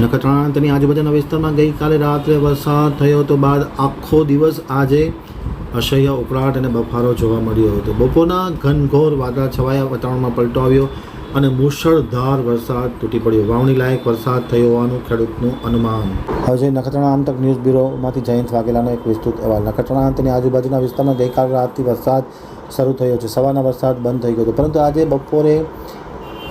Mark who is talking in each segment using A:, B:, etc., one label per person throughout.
A: નખત્રાણા અને તેની આજુબાજુના વિસ્તારમાં ગઈકાલે રાત્રે વરસાદ થયો હતો બાદ આખો દિવસ આજે અસહ્ય ઉકળાટ અને બફારો જોવા મળ્યો હતો. બપોરના ઘનઘોર વાદળા છવાયા વાતાવરણમાં પલટો આવ્યો અને મુશળધાર વરસાદ તૂટી પડ્યો. વાવણી લાયક વરસાદ થયો હોવાનું ખેડૂતનું અનુમાન. હવે નખત્રાણા આમતક ન્યૂઝ બ્યુરોમાંથી જયંત વાઘેલાનો એક વિસ્તૃત અહેવાલ. નખત્રાણા અને તેની આજુબાજુના વિસ્તારમાં ગઈકાલ રાતથી વરસાદ શરૂ થયો છે. સવારના વરસાદ બંધ થઈ ગયો હતો, પરંતુ આજે બપોરે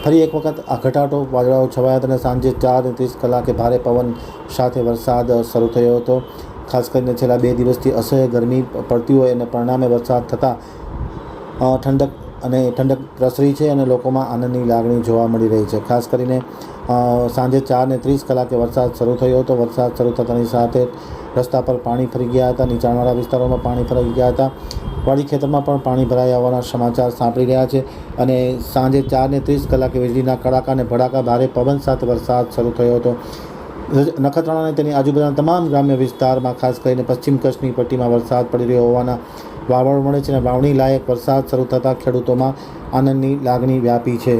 A: ફરી એક વખત આ ઘટાટો વાદળાઓ છવાયા હતા અને સાંજે 4:30 કલાકે ભારે પવન સાથે વરસાદ શરૂ થયો હતો. ખાસ કરીને છેલ્લા 2 દિવસથી અસહ્ય ગરમી પડતી હોય અને પરિણામે વરસાદ થતાં ઠંડક પ્રસરી છે અને લોકોમાં આનંદની લાગણી જોવા મળી રહી છે. ખાસ કરીને સાંજે 4:30 કલાકે વરસાદ શરૂ થયો હતો. વરસાદ શરૂ થતાની સાથે રસ્તા પર પાણી ફરી ગયા હતા. નીચાણવાળા વિસ્તારોમાં પાણી ફરી ગયા હતા. વાડી ખેતરમાં પણ પાણી ભરાયા હોવાના સમાચાર સાંભળી રહ્યા છે અને સાંજે 4:30 કલાકે વીજળીના કડાકા અને ભડાકા ભારે પવન સાથે વરસાદ શરૂ થયો હતો. નખત્રાણા અને તેની આજુબાજુના તમામ ગ્રામ્ય વિસ્તારમાં ખાસ કરીને પશ્ચિમ કચ્છની પટ્ટીમાં વરસાદ પડી રહ્યો હોવાના વાવડ મળે છે અને વાવણી લાયક વરસાદ શરૂ થતાં ખેડૂતોમાં આનંદની લાગણી વ્યાપી છે.